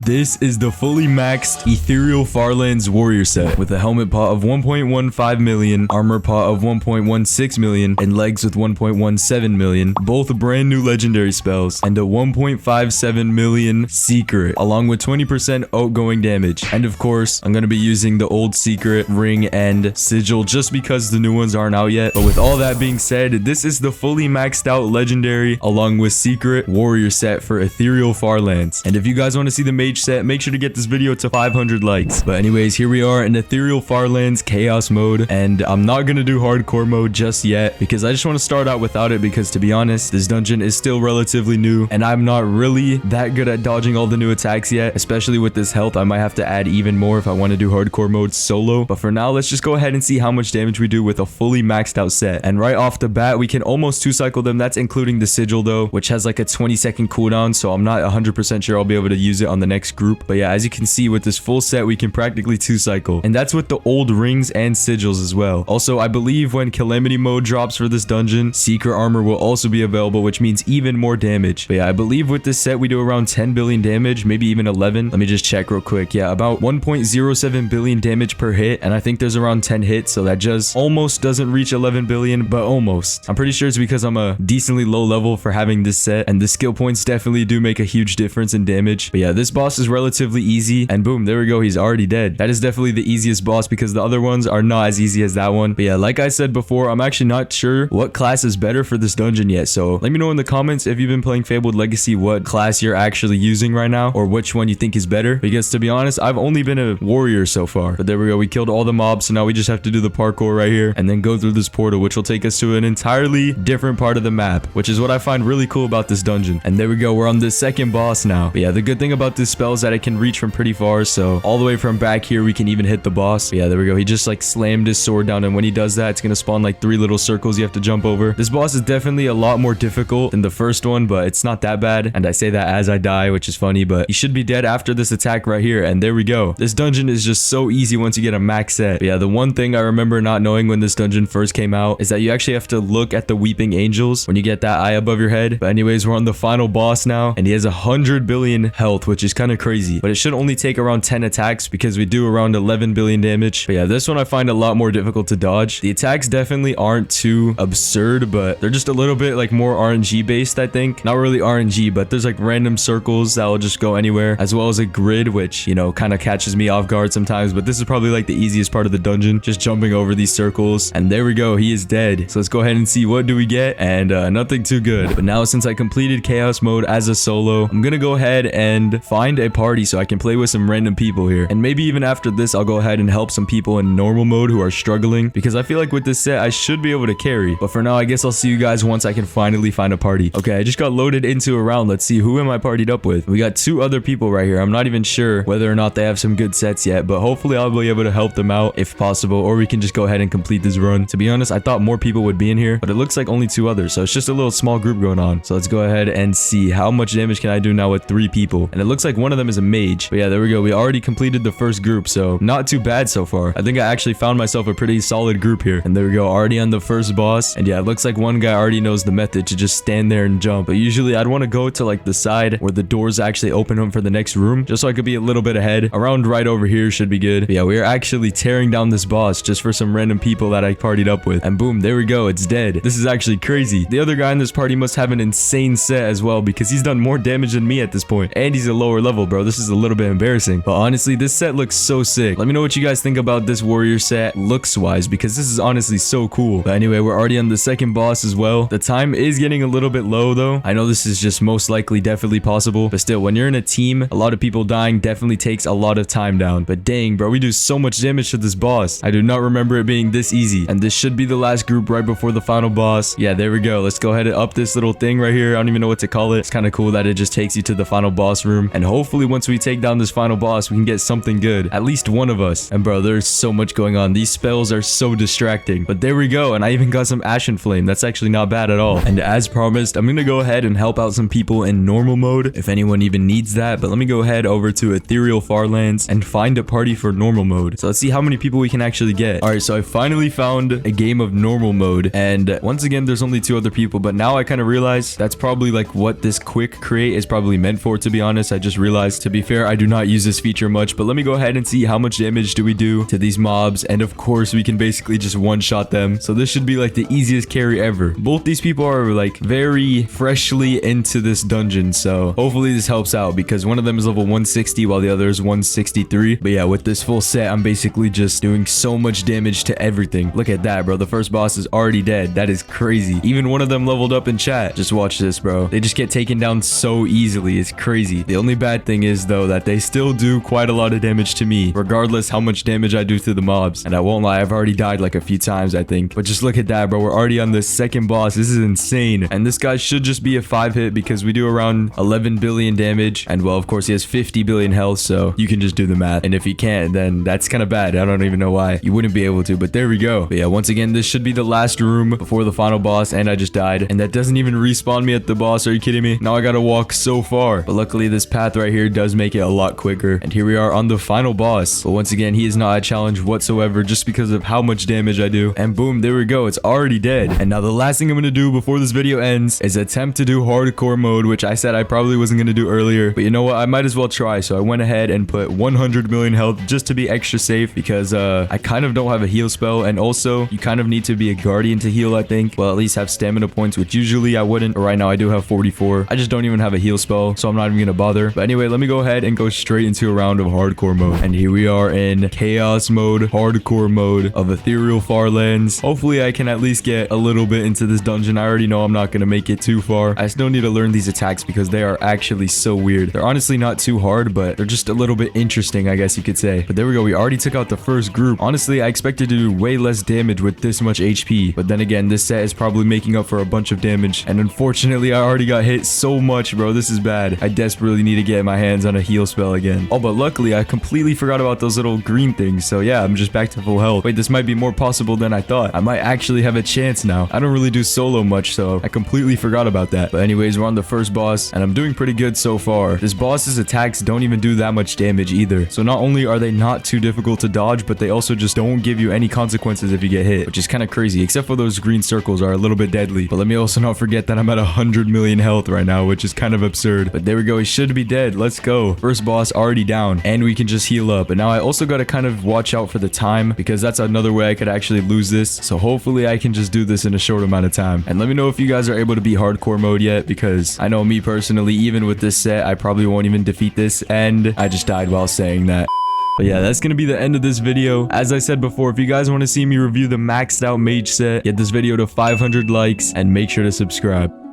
This is the fully maxed Ethereal Farlands warrior set with a helmet pot of 1.15 million, armor pot of 1.16 million, and legs with 1.17 million, both brand new legendary spells, and a 1.57 million secret, along with 20% outgoing damage. And of course, I'm going to be using the old secret, ring, and sigil just because the new ones aren't out yet. But with all that being said, this is the fully maxed out legendary along with secret warrior set for Ethereal Farlands. And if you guys want to see the mage set, make sure to get this video to 500 likes. But anyways, here we are in Ethereal Farlands chaos mode, and I'm not gonna do hardcore mode just yet because I just want to start out without it, because to be honest, this dungeon is still relatively new and I'm not really that good at dodging all the new attacks yet, especially with this health. I might have to add even more if I want to do hardcore mode solo. But for now, let's just go ahead and see how much damage we do with a fully maxed out set. And right off the bat, we can almost 2-cycle them. That's including the sigil though, which has like a 20-second cooldown, so I'm not 100% sure I'll be able to use it on the next group. But yeah, as you can see with this full set, we can practically 2-cycle, and that's with the old rings and sigils as well. Also, I believe when calamity mode drops for this dungeon, secret armor will also be available, which means even more damage. But yeah, I believe with this set we do around 10 billion damage, maybe even 11. Let me just check real quick. Yeah, about 1.07 billion damage per hit, and I think there's around 10 hits, so that just almost doesn't reach 11 billion, but almost. I'm pretty sure it's because I'm a decently low level for having this set, and the skill points definitely do make a huge difference in damage. But yeah, this boss is relatively easy, and boom, there we go, he's already dead. That is definitely the easiest boss because the other ones are not as easy as that one. But yeah, like I said before, I'm actually not sure what class is better for this dungeon yet, so let me know in the comments if you've been playing Fabled Legacy what class you're actually using right now, or which one you think is better, because to be honest, I've only been a warrior so far. But there we go, we killed all the mobs, so now we just have to do the parkour right here and then go through this portal, which will take us to an entirely different part of the map, which is what I find really cool about this dungeon. And there we go, we're on the second boss now. But yeah, the good thing about this spell is that it can reach from pretty far, so all the way from back here we can even hit the boss. But yeah, there we go, he just like slammed his sword down, and when he does that, it's gonna spawn like 3 little circles you have to jump over. This boss is definitely a lot more difficult than the first one, but it's not that bad, and I say that as I die, which is funny, but he should be dead after this attack right here. And there we go, this dungeon is just so easy once you get a max set. But yeah, the one thing I remember not knowing when this dungeon first came out is that you actually have to look at the weeping angels when you get that eye above your head. But anyways, we're on the final boss now, and he has 100 billion health, which is kind of crazy, but it should only take around 10 attacks because we do around 11 billion damage. But yeah, this one I find a lot more difficult to dodge. The attacks definitely aren't too absurd, but they're just a little bit like more RNG based, I think. Not really RNG, but there's like random circles that will just go anywhere, as well as a grid, which, you know, kind of catches me off guard sometimes. But this is probably like the easiest part of the dungeon, just jumping over these circles. And there we go, he is dead. So let's go ahead and see what do we get, and nothing too good. But now, since I completed chaos mode as a solo, I'm gonna go ahead and find a party so I can play with some random people here. And maybe even after this, I'll go ahead and help some people in normal mode who are struggling, because I feel like with this set I should be able to carry. But for now, I guess I'll see you guys once I can finally find a party. Okay, I just got loaded into a round. Let's see, who am I partied up with? We got 2 other people right here. I'm not even sure whether or not they have some good sets yet, but hopefully I'll be able to help them out if possible, or we can just go ahead and complete this run. To be honest, I thought more people would be in here, but it looks like only 2 others, so it's just a little small group going on. So let's go ahead and see how much damage can I do now with 3 people. And it looks like one of them is a mage. But yeah, there we go, we already completed the first group, so not too bad so far. I think I actually found myself a pretty solid group here. And there we go, already on the first boss. And yeah, it looks like one guy already knows the method to just stand there and jump. But usually I'd want to go to like the side where the doors actually open up for the next room, just so I could be a little bit ahead. Around right over here should be good. But yeah, we are actually tearing down this boss just for some random people that I partied up with. And boom, there we go, it's dead. This is actually crazy. The other guy in this party must have an insane set as well, because he's done more damage than me at this point, and he's a lower level, bro. This is a little bit embarrassing. But honestly, this set looks so sick. Let me know what you guys think about this warrior set looks wise, because this is honestly so cool. But anyway, we're already on the second boss as well. The time is getting a little bit low though. I know this is just most likely definitely possible, but still, when you're in a team, a lot of people dying definitely takes a lot of time down. But dang, bro, we do so much damage to this boss. I do not remember it being this easy, and this should be the last group right before the final boss. Yeah, there we go. Let's go ahead and up this little thing right here. I don't even know what to call it. It's kind of cool that it just takes you to the final boss room, and hopefully once we take down this final boss, we can get something good, at least one of us. And bro, there's so much going on. These spells are so distracting. But there we go, and I even got some ashenflame. That's actually not bad at all. And as promised, I'm gonna go ahead and help out some people in normal mode, if anyone even needs that. But let me go ahead over to Ethereal Farlands and find a party for normal mode. So let's see how many people we can actually get. All right, so I finally found a game of normal mode, and once again, there's only 2 other people. But now I kind of realize that's probably like what this quick create is probably meant for, to be honest. I just realized realized. To be fair, I do not use this feature much, but let me go ahead and see how much damage do we do to these mobs. And of course, we can basically just one-shot them. So this should be like the easiest carry ever. Both these people are like very freshly into this dungeon, so hopefully this helps out because one of them is level 160 while the other is 163. But yeah, with this full set, I'm basically just doing so much damage to everything. Look at that, bro. The first boss is already dead. That is crazy. Even one of them leveled up in chat. Just watch this, bro. They just get taken down so easily. It's crazy. The only bad thing is though that they still do quite a lot of damage to me, regardless how much damage I do to the mobs. And I won't lie, I've already died like a few times, I think. But just look at that, bro. We're already on the second boss. This is insane. And this guy should just be a 5-hit because we do around 11 billion damage. And well, of course, he has 50 billion health, so you can just do the math. And if he can't, then that's kind of bad. I don't even know why. You wouldn't be able to, but there we go. But yeah, once again, this should be the last room before the final boss, and I just died. And that doesn't even respawn me at the boss. Are you kidding me? Now I gotta walk so far. But luckily, this path right here does make it a lot quicker. And here we are on the final boss. But once again, he is not a challenge whatsoever just because of how much damage I do. And boom, there we go. It's already dead. And now the last thing I'm gonna do before this video ends is attempt to do hardcore mode, which I said I probably wasn't gonna do earlier. But you know what? I might as well try. So I went ahead and put 100 million health just to be extra safe because I kind of don't have a heal spell. And also, you kind of need to be a guardian to heal, I think. Well, at least have stamina points, which usually I wouldn't. But right now, I do have 44. I just don't even have a heal spell, so I'm not even gonna bother. But anyway, let me go ahead and go straight into a round of hardcore mode. And here we are in chaos mode, hardcore mode of Ethereal Farlands. Hopefully, I can at least get a little bit into this dungeon. I already know I'm not gonna make it too far. I still need to learn these attacks because they are actually so weird. They're honestly not too hard, but they're just a little bit interesting, I guess you could say. But there we go. We already took out the first group. Honestly, I expected to do way less damage with this much HP. But then again, this set is probably making up for a bunch of damage. And unfortunately, I already got hit so much, bro. This is bad. I desperately need to get my hands on a heal spell again. Oh, but luckily, I completely forgot about those little green things. So yeah, I'm just back to full health. Wait, this might be more possible than I thought. I might actually have a chance now. I don't really do solo much, so I completely forgot about that. But anyways, we're on the first boss, and I'm doing pretty good so far. This boss's attacks don't even do that much damage either. So not only are they not too difficult to dodge, but they also just don't give you any consequences if you get hit, which is kind of crazy, except for those green circles are a little bit deadly. But let me also not forget that I'm at 100 million health right now, which is kind of absurd. But there we go. He should be dead. Let's go. First boss already down, and we can just heal up. But now I also got to kind of watch out for the time because that's another way I could actually lose this. So hopefully I can just do this in a short amount of time. And let me know if you guys are able to beat hardcore mode yet, because I know me personally, even with this set, I probably won't even defeat this. And I just died while saying that. But yeah, that's going to be the end of this video. As I said before, if you guys want to see me review the maxed out mage set, get this video to 500 likes and make sure to subscribe.